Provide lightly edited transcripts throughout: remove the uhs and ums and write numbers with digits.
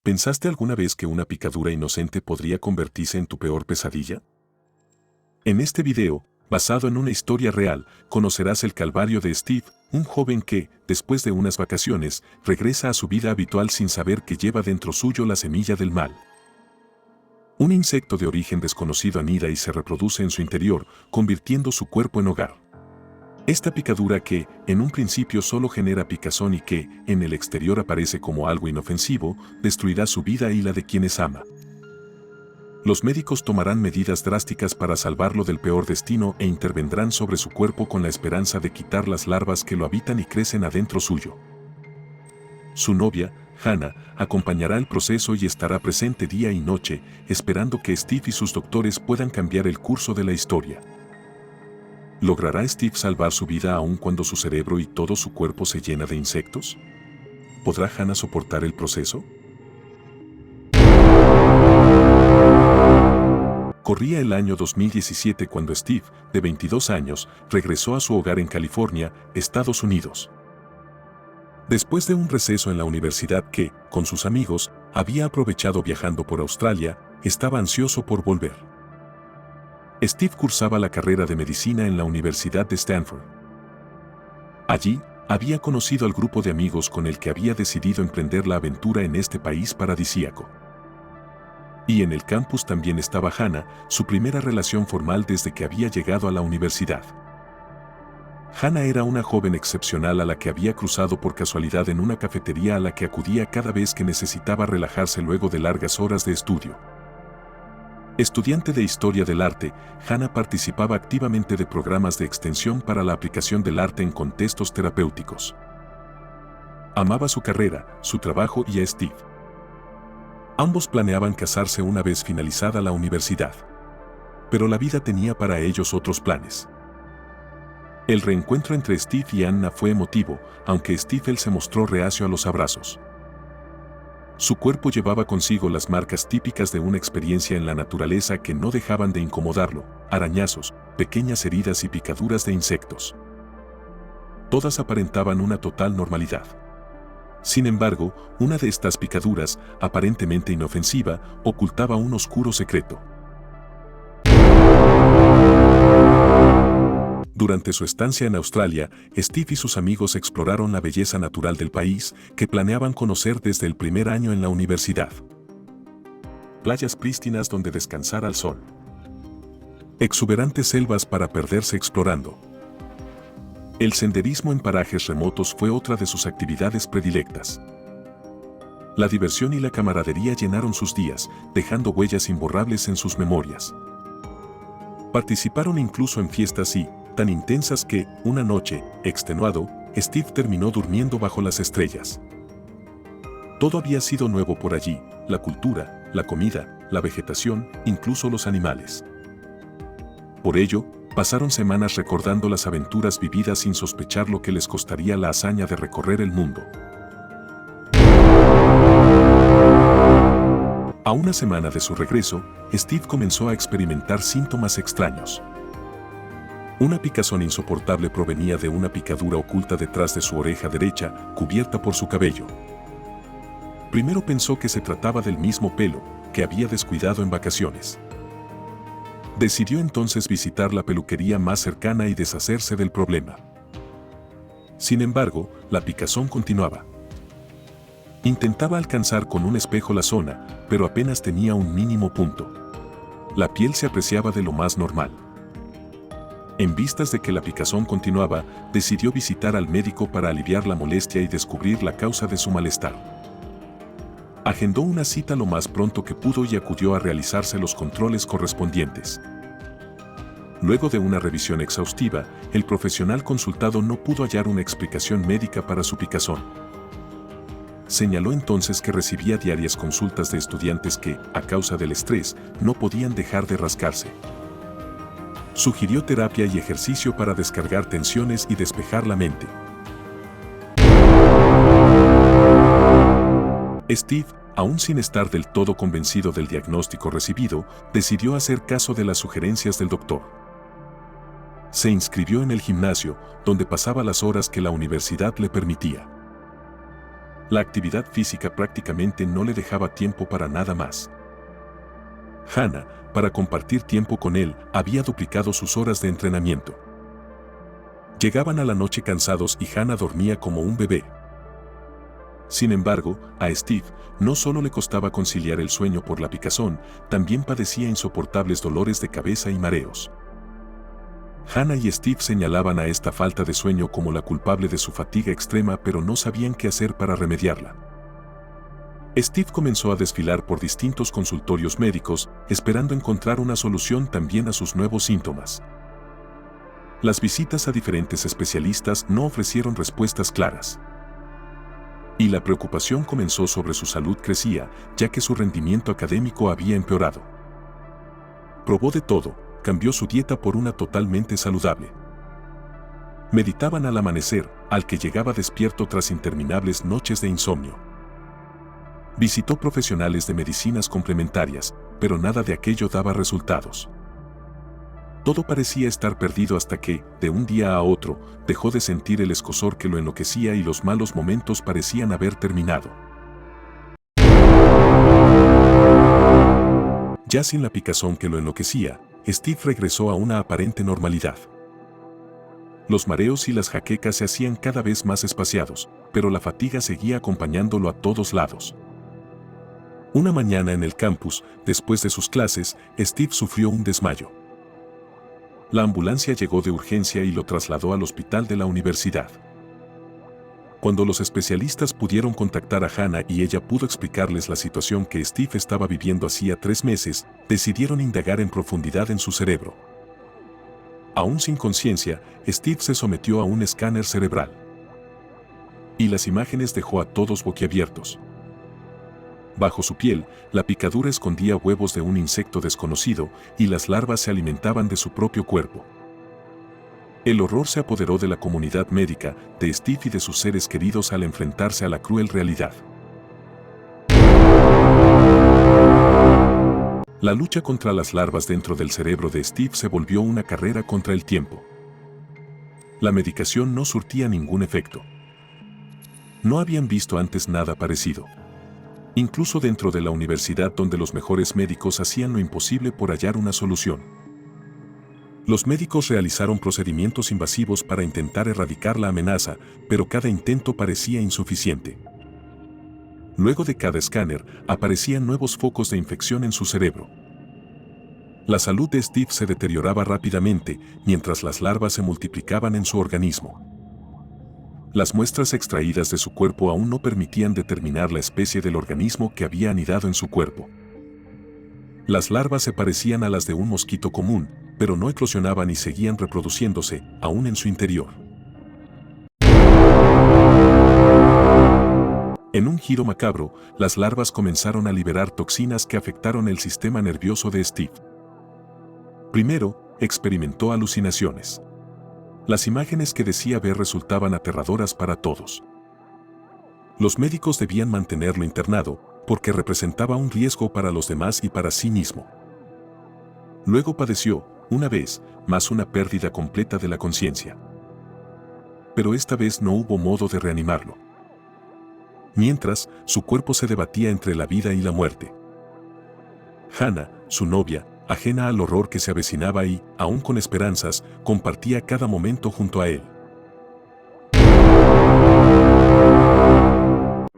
¿Pensaste alguna vez que una picadura inocente podría convertirse en tu peor pesadilla? En este video, basado en una historia real, conocerás el calvario de Steve, un joven que, después de unas vacaciones, regresa a su vida habitual sin saber que lleva dentro suyo la semilla del mal. Un insecto de origen desconocido anida y se reproduce en su interior, convirtiendo su cuerpo en hogar. Esta picadura que, en un principio solo genera picazón y que, en el exterior aparece como algo inofensivo, destruirá su vida y la de quienes ama. Los médicos tomarán medidas drásticas para salvarlo del peor destino e intervendrán sobre su cuerpo con la esperanza de quitar las larvas que lo habitan y crecen adentro suyo. Su novia, Hannah, acompañará el proceso y estará presente día y noche, esperando que Steve y sus doctores puedan cambiar el curso de la historia. ¿Logrará Steve salvar su vida aun cuando su cerebro y todo su cuerpo se llena de insectos? ¿Podrá Hannah soportar el proceso? Corría el año 2017 cuando Steve, de 22 años, regresó a su hogar en California, Estados Unidos. Después de un receso en la universidad que, con sus amigos, había aprovechado viajando por Australia, estaba ansioso por volver. Steve cursaba la carrera de medicina en la Universidad de Stanford. Allí, había conocido al grupo de amigos con el que había decidido emprender la aventura en este país paradisíaco. Y en el campus también estaba Hannah, su primera relación formal desde que había llegado a la universidad. Hannah era una joven excepcional a la que había cruzado por casualidad en una cafetería a la que acudía cada vez que necesitaba relajarse luego de largas horas de estudio. Estudiante de Historia del Arte, Hannah participaba activamente de programas de extensión para la aplicación del arte en contextos terapéuticos. Amaba su carrera, su trabajo y a Steve. Ambos planeaban casarse una vez finalizada la universidad. Pero la vida tenía para ellos otros planes. El reencuentro entre Steve y Hannah fue emotivo, aunque Steve se mostró reacio a los abrazos. Su cuerpo llevaba consigo las marcas típicas de una experiencia en la naturaleza que no dejaban de incomodarlo: arañazos, pequeñas heridas y picaduras de insectos. Todas aparentaban una total normalidad. Sin embargo, una de estas picaduras, aparentemente inofensiva, ocultaba un oscuro secreto. Durante su estancia en Australia, Steve y sus amigos exploraron la belleza natural del país que planeaban conocer desde el primer año en la universidad. Playas prístinas donde descansar al sol. Exuberantes selvas para perderse explorando. El senderismo en parajes remotos fue otra de sus actividades predilectas. La diversión y la camaradería llenaron sus días, dejando huellas imborrables en sus memorias. Participaron incluso en fiestas tan intensas que, una noche, extenuado, Steve terminó durmiendo bajo las estrellas. Todo había sido nuevo por allí: la cultura, la comida, la vegetación, incluso los animales. Por ello, pasaron semanas recordando las aventuras vividas sin sospechar lo que les costaría la hazaña de recorrer el mundo. A una semana de su regreso, Steve comenzó a experimentar síntomas extraños. Una picazón insoportable provenía de una picadura oculta detrás de su oreja derecha, cubierta por su cabello. Primero pensó que se trataba del mismo pelo, que había descuidado en vacaciones. Decidió entonces visitar la peluquería más cercana y deshacerse del problema. Sin embargo, la picazón continuaba. Intentaba alcanzar con un espejo la zona, pero apenas tenía un mínimo punto. La piel se apreciaba de lo más normal. En vistas de que la picazón continuaba, decidió visitar al médico para aliviar la molestia y descubrir la causa de su malestar. Agendó una cita lo más pronto que pudo y acudió a realizarse los controles correspondientes. Luego de una revisión exhaustiva, el profesional consultado no pudo hallar una explicación médica para su picazón. Señaló entonces que recibía diarias consultas de estudiantes que, a causa del estrés, no podían dejar de rascarse. Sugirió terapia y ejercicio para descargar tensiones y despejar la mente. Steve, aún sin estar del todo convencido del diagnóstico recibido, decidió hacer caso de las sugerencias del doctor. Se inscribió en el gimnasio, donde pasaba las horas que la universidad le permitía. La actividad física prácticamente no le dejaba tiempo para nada más. Hannah, para compartir tiempo con él, había duplicado sus horas de entrenamiento. Llegaban a la noche cansados y Hannah dormía como un bebé. Sin embargo, a Steve no solo le costaba conciliar el sueño por la picazón, también padecía insoportables dolores de cabeza y mareos. Hannah y Steve señalaban a esta falta de sueño como la culpable de su fatiga extrema, pero no sabían qué hacer para remediarla. Steve comenzó a desfilar por distintos consultorios médicos, esperando encontrar una solución también a sus nuevos síntomas. Las visitas a diferentes especialistas no ofrecieron respuestas claras. Y la preocupación comenzó sobre su salud crecía, ya que su rendimiento académico había empeorado. Probó de todo, cambió su dieta por una totalmente saludable. Meditaban al amanecer, al que llegaba despierto tras interminables noches de insomnio. Visitó profesionales de medicinas complementarias, pero nada de aquello daba resultados. Todo parecía estar perdido hasta que, de un día a otro, dejó de sentir el escozor que lo enloquecía y los malos momentos parecían haber terminado. Ya sin la picazón que lo enloquecía, Steve regresó a una aparente normalidad. Los mareos y las jaquecas se hacían cada vez más espaciados, pero la fatiga seguía acompañándolo a todos lados. Una mañana en el campus, después de sus clases, Steve sufrió un desmayo. La ambulancia llegó de urgencia y lo trasladó al hospital de la universidad. Cuando los especialistas pudieron contactar a Hannah y ella pudo explicarles la situación que Steve estaba viviendo hacía 3 meses, decidieron indagar en profundidad en su cerebro. Aún sin conciencia, Steve se sometió a un escáner cerebral. Y las imágenes dejó a todos boquiabiertos. Bajo su piel, la picadura escondía huevos de un insecto desconocido y las larvas se alimentaban de su propio cuerpo. El horror se apoderó de la comunidad médica, de Steve y de sus seres queridos al enfrentarse a la cruel realidad. La lucha contra las larvas dentro del cerebro de Steve se volvió una carrera contra el tiempo. La medicación no surtía ningún efecto. No habían visto antes nada parecido. Incluso dentro de la universidad donde los mejores médicos hacían lo imposible por hallar una solución. Los médicos realizaron procedimientos invasivos para intentar erradicar la amenaza, pero cada intento parecía insuficiente. Luego de cada escáner, aparecían nuevos focos de infección en su cerebro. La salud de Steve se deterioraba rápidamente, mientras las larvas se multiplicaban en su organismo. Las muestras extraídas de su cuerpo aún no permitían determinar la especie del organismo que había anidado en su cuerpo. Las larvas se parecían a las de un mosquito común, pero no eclosionaban y seguían reproduciéndose, aún en su interior. En un giro macabro, las larvas comenzaron a liberar toxinas que afectaron el sistema nervioso de Steve. Primero, experimentó alucinaciones. Las imágenes que decía ver resultaban aterradoras para todos. Los médicos debían mantenerlo internado, porque representaba un riesgo para los demás y para sí mismo. Luego padeció, una vez más, una pérdida completa de la conciencia. Pero esta vez no hubo modo de reanimarlo. Mientras, su cuerpo se debatía entre la vida y la muerte. Hannah, su novia, ajena al horror que se avecinaba y, aún con esperanzas, compartía cada momento junto a él.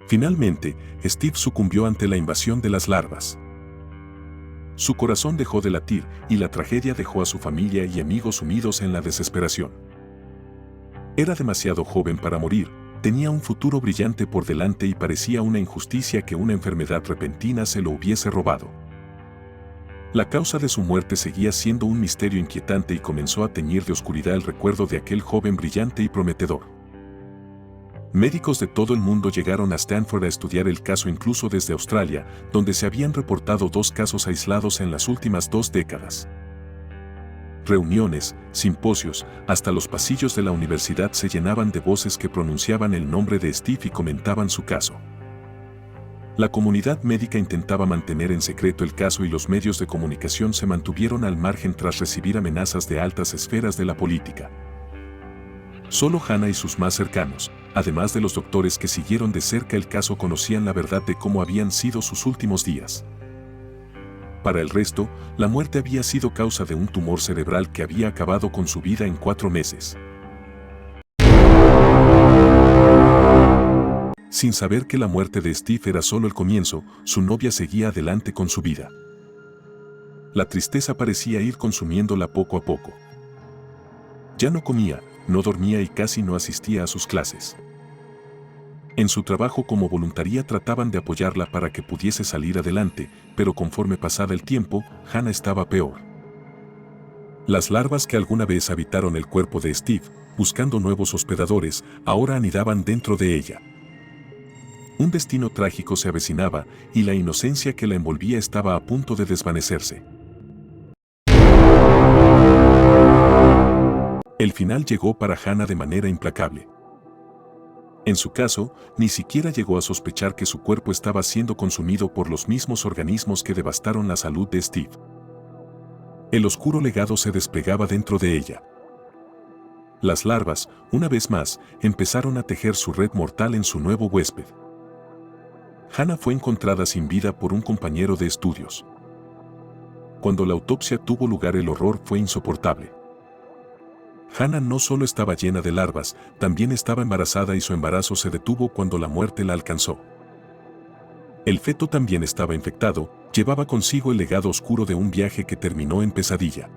Finalmente, Steve sucumbió ante la invasión de las larvas. Su corazón dejó de latir y la tragedia dejó a su familia y amigos sumidos en la desesperación. Era demasiado joven para morir, tenía un futuro brillante por delante y parecía una injusticia que una enfermedad repentina se lo hubiese robado. La causa de su muerte seguía siendo un misterio inquietante y comenzó a teñir de oscuridad el recuerdo de aquel joven brillante y prometedor. Médicos de todo el mundo llegaron a Stanford a estudiar el caso, incluso desde Australia, donde se habían reportado 2 casos aislados en las últimas 2 décadas. Reuniones, simposios, hasta los pasillos de la universidad se llenaban de voces que pronunciaban el nombre de Steve y comentaban su caso. La comunidad médica intentaba mantener en secreto el caso y los medios de comunicación se mantuvieron al margen tras recibir amenazas de altas esferas de la política. Solo Hannah y sus más cercanos, además de los doctores que siguieron de cerca el caso, conocían la verdad de cómo habían sido sus últimos días. Para el resto, la muerte había sido causa de un tumor cerebral que había acabado con su vida en 4 meses. Sin saber que la muerte de Steve era solo el comienzo, su novia seguía adelante con su vida. La tristeza parecía ir consumiéndola poco a poco. Ya no comía, no dormía y casi no asistía a sus clases. En su trabajo como voluntaria trataban de apoyarla para que pudiese salir adelante, pero conforme pasaba el tiempo, Hannah estaba peor. Las larvas que alguna vez habitaron el cuerpo de Steve, buscando nuevos hospedadores, ahora anidaban dentro de ella. Un destino trágico se avecinaba y la inocencia que la envolvía estaba a punto de desvanecerse. El final llegó para Hannah de manera implacable. En su caso, ni siquiera llegó a sospechar que su cuerpo estaba siendo consumido por los mismos organismos que devastaron la salud de Steve. El oscuro legado se desplegaba dentro de ella. Las larvas, una vez más, empezaron a tejer su red mortal en su nuevo huésped. Hannah fue encontrada sin vida por un compañero de estudios. Cuando la autopsia tuvo lugar, el horror fue insoportable. Hannah no solo estaba llena de larvas, también estaba embarazada y su embarazo se detuvo cuando la muerte la alcanzó. El feto también estaba infectado, llevaba consigo el legado oscuro de un viaje que terminó en pesadilla.